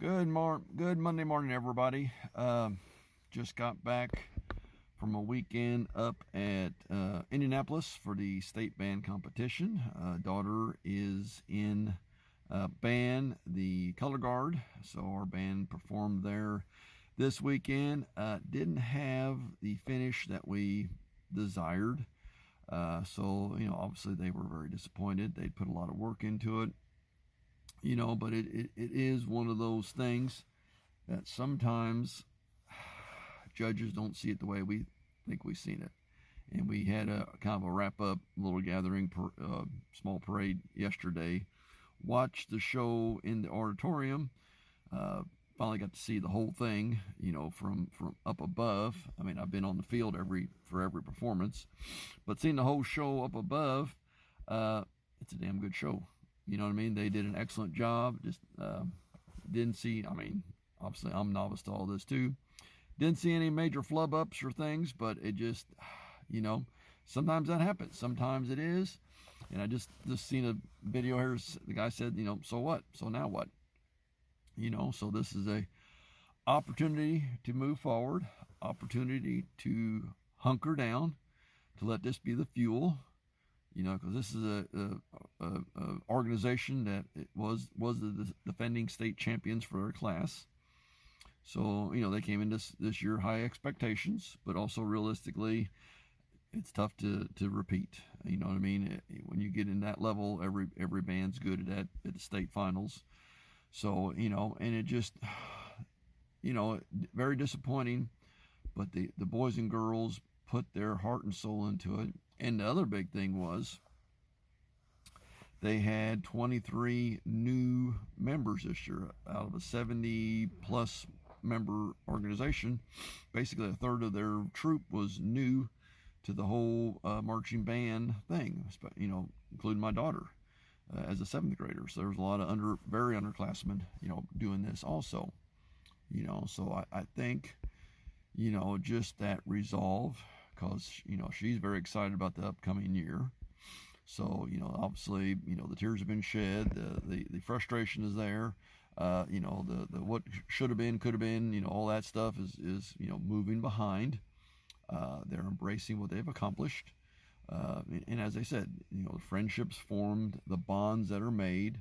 Good Monday morning, everybody. Just got back from a weekend up at Indianapolis for the state band competition. Daughter is in band, the color guard, so our band performed there this weekend. Didn't have the finish that we desired, so obviously they were very disappointed. They'd put a lot of work into it. But it is one of those things that sometimes judges don't see it the way we think we've seen it. And we had a kind of a wrap-up little gathering, small parade yesterday. Watched the show in the auditorium. Finally got to see the whole thing, from up above. I mean, I've been on the field for every performance, but seeing the whole show up above, it's a damn good show. You know what I mean? They did an excellent job. Just didn't see, obviously I'm novice to all this too. Didn't see any major flub ups or things, but it just, sometimes that happens. Sometimes it is. And I just seen a video here. The guy said, so what? So now what? So this is a opportunity to move forward, opportunity to hunker down, to let this be the fuel. Because this is a organization that it was the defending state champions for their class. So they came in this year high expectations, but also realistically, it's tough to repeat. You know what I mean? When you get in that level, every band's good at the state finals. So and it just very disappointing. But the boys and girls put their heart and soul into it. And the other big thing was they had 23 new members this year out of a 70-plus member organization. Basically, a third of their troop was new to the whole marching band thing, including my daughter as a 7th grader. So there was a lot of very underclassmen, doing this also. So I think, just that resolve, because she's very excited about the upcoming year. So obviously the tears have been shed, the frustration is there, the what should have been, could have been, all that stuff is moving behind. They're embracing what they've accomplished, and as I said, the friendships formed, the bonds that are made,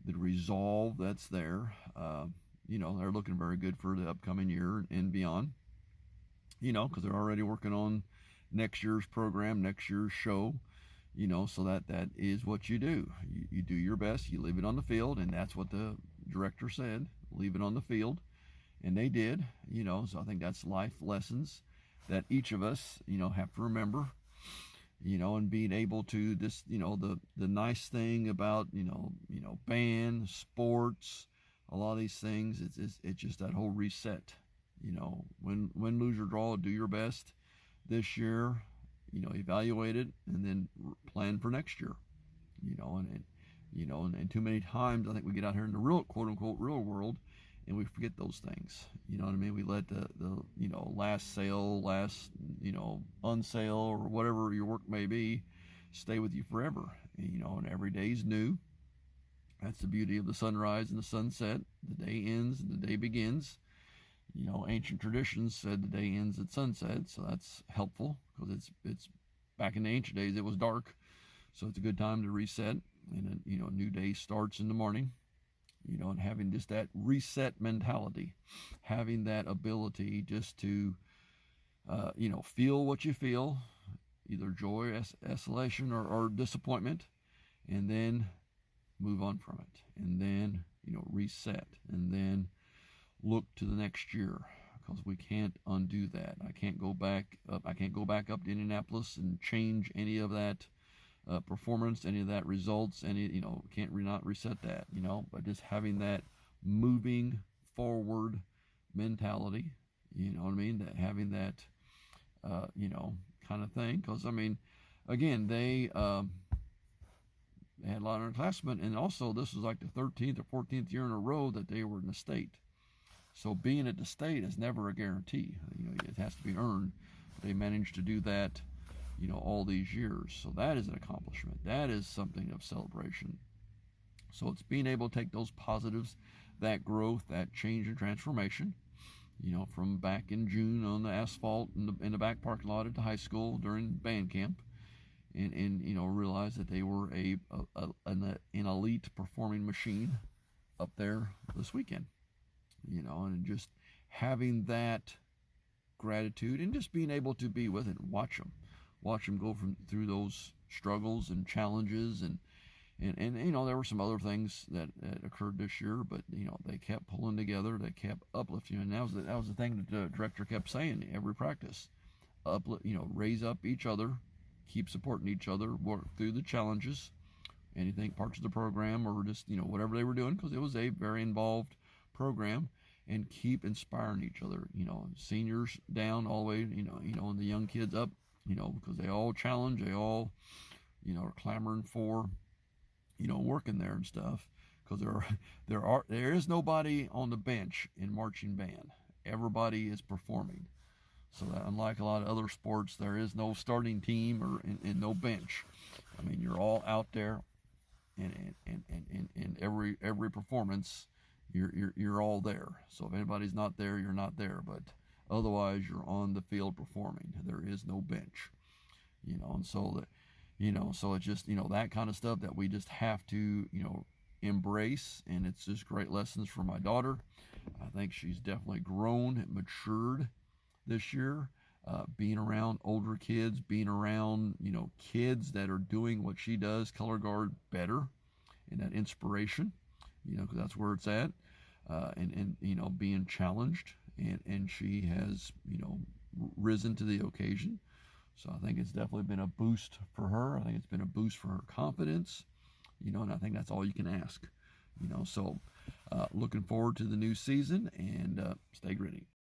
the resolve that's there. They're looking very good for the upcoming year and beyond. Because they're already working on next year's program, next year's show, so that is what you do. You do your best, you leave it on the field, and that's what the director said, leave it on the field, and they did, so I think that's life lessons that each of us, have to remember, and being able to this, the nice thing about, band, sports, a lot of these things, it's just that whole reset. Win, lose, or draw, do your best this year, evaluate it, and then plan for next year, and too many times I think we get out here in the real, quote unquote, real world, and we forget those things. You know what I mean? We let the last sale, unsale, or whatever your work may be, stay with you forever. And every day's new. That's the beauty of the sunrise and the sunset. The day ends and the day begins. Ancient traditions said the day ends at sunset, so that's helpful, because it's back in the ancient days it was dark, so it's a good time to reset, and a new day starts in the morning. And having just that reset mentality, having that ability just to feel what you feel, either joy, escalation, or disappointment, and then move on from it, and then reset, and then look to the next year, because we can't undo that. I can't go back up to Indianapolis and change any of that performance, any of that results, can't not reset that, but just having that moving forward mentality, what I mean, that having that kind of thing, because again, they had a lot of underclassmen, and also this was like the 13th or 14th year in a row that they were in the state. So being at the state is never a guarantee. It has to be earned. They managed to do that, all these years. So that is an accomplishment. That is something of celebration. So it's being able to take those positives, that growth, that change and transformation, from back in June on the asphalt in the back parking lot at the high school during band camp, and realize that they were an elite performing machine up there this weekend, and just having that gratitude and just being able to be with it and watch them go through those struggles and challenges, and there were some other things that occurred this year, but they kept pulling together, they kept uplifting, and that was the thing that the director kept saying every practice: raise up each other, keep supporting each other, work through the challenges, anything parts of the program or just whatever they were doing, because it was a very involved program, and keep inspiring each other. Seniors down all the way, and the young kids up, because they all challenge, they all are clamoring for working there and stuff, because there is nobody on the bench in marching band. Everybody is performing. So that, unlike a lot of other sports, there is no starting team and no bench. I mean, you're all out there, and every performance, you're all there. So if anybody's not there, you're not there. But otherwise, you're on the field performing. There is no bench. And so that. So it's just, that kind of stuff that we just have to, embrace. And it's just great lessons for my daughter. I think she's definitely grown and matured this year, being around older kids, being around, kids that are doing what she does, color guard, better, and that inspiration, because that's where it's at, and being challenged. And she has, risen to the occasion. So I think it's definitely been a boost for her. I think it's been a boost for her confidence, and I think that's all you can ask, So looking forward to the new season, and stay gritty.